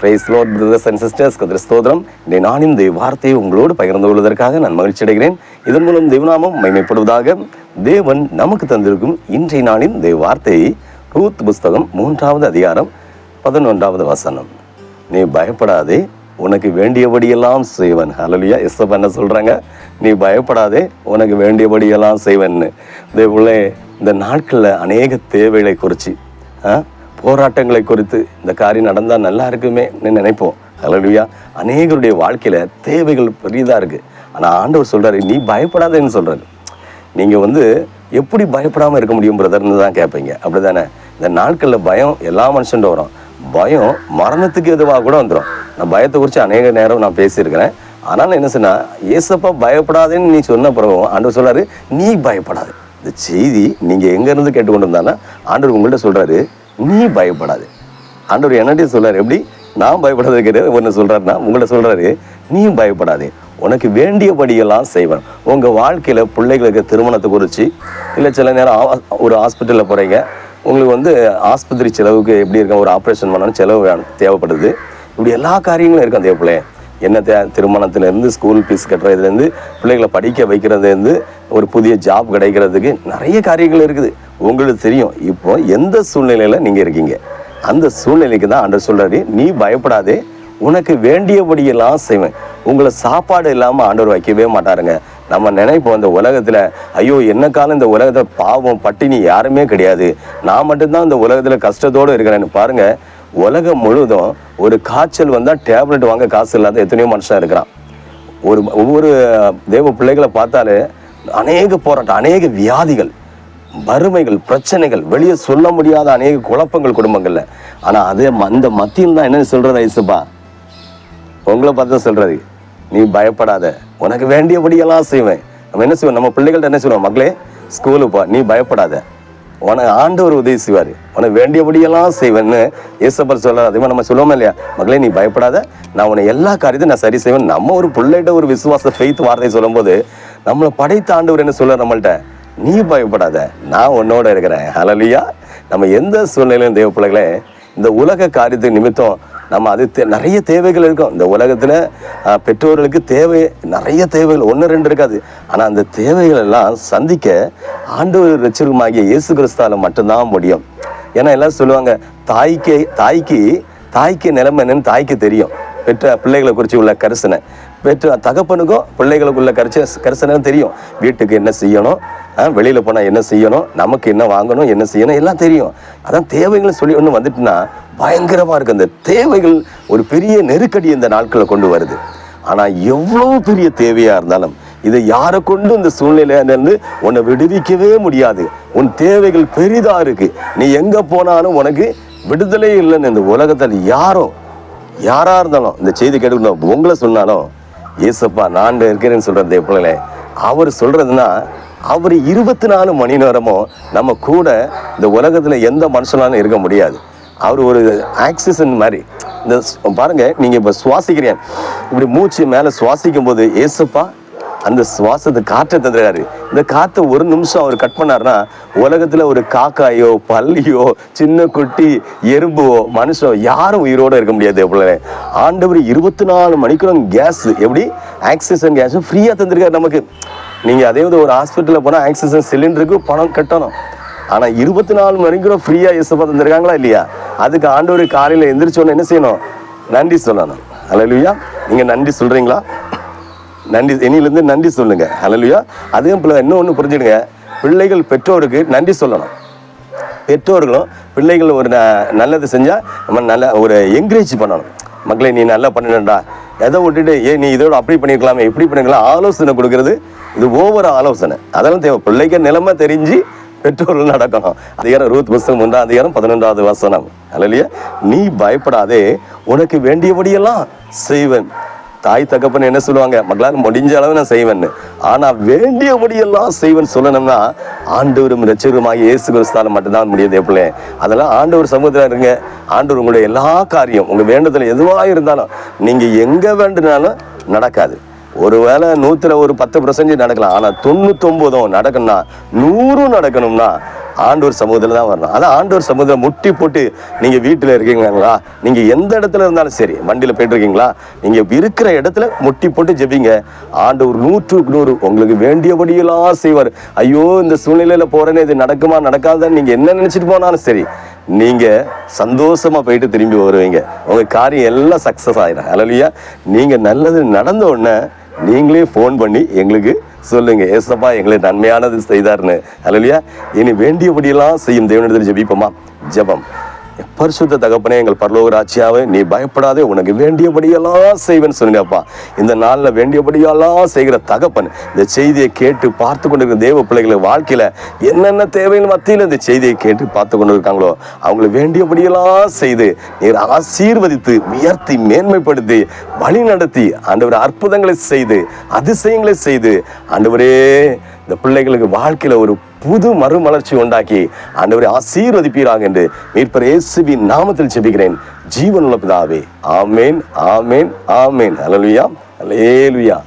Price Lord brothers and sisters, கர்த்தருக்கு ஸ்தோத்திரம். இன்றைய நாளின் இந்த வார்த்தையை உங்களோடு பகிர்ந்து கொள்வதற்காக நான் மகிழ்ச்சி அடைகிறேன். இதன் மூலம் தேவநாமம் மகிமைப்படுவதாக. தேவன் நமக்கு தந்திருக்கும் இன்றைய நாளின் இந்த வார்த்தையை ரூத் புஸ்தகம் 3வது அதிகாரம் 11வது வசனம். நீ பயப்படாதே, உனக்கு வேண்டியபடியெல்லாம் செய்வன். ஹல்லேலூயா. எஸ்ஸப்பா என்ன சொல்றாங்க? நீ பயப்படாதே, உனக்கு வேண்டியபடியெல்லாம் செய்வன்னு. தேவனே, இந்த நாட்களில் அநேக தேவைகளை குறித்து, போராட்டங்களை குறித்து, இந்த காரியம் நடந்தால் நல்லா இருக்குமே நினைப்போம். ஹல்லேலூயா. அநேகருடைய வாழ்க்கையில் தேவைகள் பெரியதாக இருக்குது. ஆனால் ஆண்டவர் சொல்கிறாரு, நீ பயப்படாதேன்னு சொல்கிறாரு. நீங்கள் எப்படி பயப்படாமல் இருக்க முடியும் பிரதர்னு தான் கேட்பீங்க, அப்படி தானே? இந்த நாட்களில் பயம் எல்லா மனுஷன்ட்டு வரும். பயம் மரணத்துக்கு எதுவாக கூட வந்துடும். நான் பயத்தை குறித்து அநேக நேரம் நான் பேசியிருக்கிறேன். ஆனால் என்ன சொன்னா, ஏசப்பா பயப்படாதேன்னு நீ சொன்ன பிறகும் ஆண்டவர் சொல்கிறாரு, நீ பயப்படாது. இந்த செய்தி நீங்கள் எங்கேருந்து கேட்டுக்கொண்டு இருந்தாலும் ஆண்டவர் உங்கள்கிட்ட சொல்கிறாரு, நீ பயப்படாது. ஆண்டவர் என்னட்டே சொல்றாரு, எப்படி நான் பயப்படாத கிடையாது ஒன்று சொல்றாருன்னா, உங்கள்ட்ட சொல்றாரு, நீ பயப்படாதே, உனக்கு வேண்டியபடியெல்லாம் செய்வேன். உங்கள் வாழ்க்கையில் பிள்ளைகளுக்கு திருமணத்தை குறித்து, இல்லை சில நேரம் ஒரு ஹாஸ்பிட்டலில் போகிறீங்க, உங்களுக்கு ஆஸ்பத்திரி செலவுக்கு எப்படி இருக்க, ஒரு ஆப்ரேஷன் பண்ணணும், செலவு தேவைப்படுது. இப்படி எல்லா காரியங்களும் இருக்கும். அதே போல என்ன திருமணத்துலேருந்து ஸ்கூல் ஃபீஸ் கட்டுறதுலேருந்து பிள்ளைகளை படிக்க வைக்கிறதுலேருந்து ஒரு புதிய ஜாப் கிடைக்கிறதுக்கு நிறைய காரியங்கள் இருக்குது. உங்களுக்கு தெரியும் இப்போ எந்த சூழ்நிலையில் நீங்கள் இருக்கீங்க. அந்த சூழ்நிலைக்கு தான் ஆண்டவர் சொல்கிறாரு, நீ பயப்படாதே, உனக்கு வேண்டியபடியெல்லாம் செய்வேன். உங்களை சாப்பாடு இல்லாமல் ஆண்டவர் வைக்கவே மாட்டாருங்க. நம்ம நினைப்போம், இந்த உலகத்தில் ஐயோ என்ன காலம் இந்த உலகத்தில் பாவம் பட்டினி யாருமே கிடையாது, நான் மட்டும்தான் இந்த உலகத்தில் கஷ்டத்தோடு இருக்கிறேன்னு. பாருங்கள், உலகம் முழுவதும் ஒரு காய்ச்சல் வந்தால் டேப்லெட் வாங்க காசு இல்லாத எத்தனையோ மனுஷன் இருக்கிறான். ஒவ்வொரு தேவ பிள்ளைகளை பார்த்தாலே அநேக போராட்டம், அநேக வியாதிகள், வறுமைகள், பிரச்சனைகள், வெளியே சொல்ல முடியாத அநேக குழப்பங்கள் குடும்பங்கள்ல. ஆனா அதே அந்த மத்தியில் தான் என்ன சொல்றது, ஐசப்பா உங்களை பார்த்து சொல்றாரு, நீ பயப்படாத, உனக்கு வேண்டியபடியெல்லாம் செய்வேன். நம்ம என்ன செய்வோம், நம்ம பிள்ளைகள்ட்ட என்ன சொல்லுவோம், மக்களே ஸ்கூலுக்கு போ, நீ பயப்படாத, உனக்கு ஆண்டவர் உதவி செய்வார், உனக்கு வேண்டியபடியெல்லாம் செய்வேன்னு ஏசப்பர் சொல்றாரு. அதே மாதிரி நம்ம சொல்லுவோம் இல்லையா, மக்களே நீ பயப்படாத, நான் உன்னை எல்லா காரியத்தையும் நான் சரி செய்வேன். நம்ம ஒரு பிள்ளைகிட்ட ஒரு விசுவாச ஃபெய்த் வார்த்தை சொல்லும் போது நம்மளை படைத்த ஆண்டவர் என்ன சொல்றாரு நம்மள்கிட்ட, நீ பயப்படாத, நான் உன்னோட இருக்கிறேன். ஹல்லேலூயா. நம்ம எந்த சூழ்நிலையும் தேவ பிள்ளைகளே, இந்த உலக காரியத்துக்கு நிமித்தம் நம்ம அது நிறைய தேவைகள் இருக்கும். இந்த உலகத்தில் பெற்றோர்களுக்கு தேவை, நிறைய தேவைகள், 1-2 இருக்காது. ஆனால் அந்த தேவைகள் எல்லாம் சந்திக்க ஆண்டவர் இரட்சகருமாகிய இயேசு கிறிஸ்துவால மட்டும்தான் முடியும். ஏன்னா எல்லாரும் சொல்லுவாங்க, தாய்க்கு நிலைமை என்னன்னு தாய்க்கு தெரியும். பெற்ற பிள்ளைகளை குறித்து உள்ள கரிசனை, பெற்ற தகப்பனுக்கும் பிள்ளைகளுக்குள்ள கரிசனை தெரியும். வீட்டுக்கு என்ன செய்யணும், வெளியில் போனால் என்ன செய்யணும், நமக்கு என்ன வாங்கணும், என்ன செய்யணும், எல்லாம் தெரியும். அதான் தேவைகளை சொல்லி ஒன்று வந்துட்டுன்னா பயங்கரமாக இருக்குது. அந்த தேவைகள் ஒரு பெரிய நெருக்கடி இந்த நாட்களில் கொண்டு வருது. ஆனால் எவ்வளோ பெரிய தேவையாக இருந்தாலும் இதை யாரை கொண்டு இந்த சூழ்நிலையிலேருந்து உன்னை விடுவிக்கவே முடியாது. உன் தேவைகள் பெரிதாக இருக்குது. நீ எங்கே போனாலும் உனக்கு விடுதலை இல்லைன்னு இந்த உலகத்தில் யாராக இருந்தாலும் இந்த செய்தி கேட்டுக்கணும். உங்களை சொன்னாலும் ஏசப்பா நான் இருக்கிறேன்னு சொல்கிறது எப்படிங்களே, அவர் சொல்கிறதுனா அவர் 24 மணி நேரமும் நம்ம கூட இந்த உலகத்தில் எந்த மனுஷனாலும் இருக்க முடியாது. அவர் ஒரு ஆக்சிஜன் மாதிரி. இந்த பாருங்க, நீங்கள் இப்போ சுவாசிக்கிறீங்க, இப்படி மூச்சு மேலே சுவாசிக்கும் போது ஏசப்பா அந்த சுவாசத்தை காற்றை தந்துடுறாரு. இந்த காற்றை ஒரு நிமிஷம் அவர் கட் பண்ணாருன்னா உலகத்தில் ஒரு காக்காயோ பல்லியோ சின்ன குட்டி எறும்புவோ மனுஷோ யாரும் உயிரோடு இருக்க முடியாது. எவ்வளோ ஆண்டவர் 24 மணிக்கூடம் கேஸ், எப்படி ஆக்சிஜன் கேஸ் ஃப்ரீயாக தந்திருக்காரு நமக்கு. நீங்கள் அதே ஒரு ஹாஸ்பிட்டலில் போனால் ஆக்சிஜன் சிலிண்டருக்கு பணம் கட்டணும். ஆனால் 24 மணிக்கூடம் ஃப்ரீயாக இயேசுப்பா தந்திருக்காங்களா இல்லையா? அதுக்கு ஆண்டவர் காலையில் எந்திரிச்சோன்னு என்ன செய்யணும், நன்றி சொல்லணும். ஹல்லேலூயா. நீங்கள் நன்றி சொல்கிறீங்களா? நன்றி, இனியிலேருந்து நன்றி சொல்லுங்க. ஹல்லேலூயா. அதுவும் இன்னொன்று புரிஞ்சுடுங்க, பிள்ளைகள் பெற்றோருக்கு நன்றி சொல்லணும். பெற்றோர்களும் பிள்ளைகள் ஒரு நல்லது செஞ்சால் நம்ம நல்ல ஒரு என்கரேஜ் பண்ணணும். மக்களே நீ நல்லா பண்ணிடா, எதை விட்டுட்டு நீ இதோட அப்படி பண்ணியிருக்கலாமே இப்படி பண்ணிருக்கலாம் ஆலோசனை கொடுக்கறது, இது ஒவ்வொரு ஆலோசனை அதெல்லாம் தேவை. பிள்ளைக்கு நிலைமை தெரிஞ்சு பெற்றோர்கள் நடக்கணும். அதிகாரம் ரூத் புஸ்தகம் 1ஆம் அதிகாரம் 11வது வசனம். ஹல்லேலூயா. நீ பயப்படாதே, உனக்கு வேண்டியபடியெல்லாம் செய்வேன். தாய் தகப்பன் என்ன சொல்லுவாங்க, மக்களால் முடிஞ்ச அளவு நான் செய்வேன்னு. ஆனால் வேண்டியபடியெல்லாம் செய்வேன் சொல்லணும்னா ஆண்டவரும் இரட்சகருமாகிய இயேசு கிறிஸ்துவால மட்டும்தான் முடியுது. எப்படி அதெல்லாம் ஆண்டவர் சமூகத்தில் இருங்க. ஆண்டவர் உங்களுடைய எல்லா காரியம், உங்கள் வேண்டுதல் எதுவாக இருந்தாலும் நீங்கள் எங்கே வேண்டுனாலும் நடக்காது. ஒருவேளை 100ல் ஒரு 10% நடக்கலாம். ஆனால் 99 நடக்கணும்னா 100 நடக்கணும்னா ஆண்டவர் சமூகத்தில் தான் வரணும். அதான் ஆண்டவர் சமூகத்தில் முட்டி போட்டு நீங்கள் வீட்டில் இருக்கீங்களா, நீங்கள் எந்த இடத்துல இருந்தாலும் சரி, வண்டியில் போயிட்டு இருக்கீங்களா, நீங்கள் இருக்கிற இடத்துல முட்டி போட்டு ஜெபிங்க. ஆண்டவர் 100க்கு 100 உங்களுக்கு வேண்டியபடியெல்லாம் செய்வார். ஐயோ இந்த சூழ்நிலையில் போகிறேன்னு இது நடக்குமா நடக்காதுன்னு நீங்கள் என்ன நினச்சிட்டு போனாலும் சரி, நீங்கள் சந்தோஷமாக போயிட்டு திரும்பி வருவீங்க. உங்கள் காரியம் எல்லாம் சக்ஸஸ் ஆகிடும். அல்லையா, நீங்கள் நல்லது நடந்த உடனே நீங்களே ஃபோன் பண்ணி எங்களுக்கு சொல்லுங்க, ஏசப்பா எங்களுக்கு நன்மையானது செய்தார்னு. அல்லையா, இனி வேண்டியபடியெல்லாம் செய்யும் தேவனிடத்தில் ஜெபிப்போமா? ஜெபம். பரிசுத்த தகப்பனே, எங்கள் பரலோக ராஜ்யாவே, நீ பயப்படாதே, உனக்கு வேண்டியபடியெல்லாம் செய்வேன்னு சொன்னீங்கப்பா. இந்த நாளில் வேண்டியபடியெல்லாம் செய்கிற தகப்பன் இந்த செய்தியை கேட்டு பார்த்து கொண்டிருக்கிற தேவ பிள்ளைகள் வாழ்க்கையில் என்னென்ன தேவையின் மத்தியில் இந்த செய்தியை கேட்டு பார்த்து கொண்டு இருக்காங்களோ அவங்களுக்கு வேண்டியபடியெல்லாம் செய்து நீர் ஆசீர்வதித்து உயர்த்தி மேன்மைப்படுத்தி வழி நடத்தி ஆண்டவர் அற்புதங்களை செய்து அதிசயங்களை செய்து ஆண்டவரே இந்த பிள்ளைகளுக்கு வாழ்க்கையில ஒரு புது மறுமலர்ச்சி உண்டாக்கி ஆண்டவரை ஆசீர்வதிப்பீராக என்று மீட்பர் இயேசுவின் நாமத்தில் ஜெபிக்கிறேன் ஜீவனுள்ள பிதாவே. ஆமேன், ஆமேன், ஆமேன். அல்லேலூயா, அல்லேலூயா.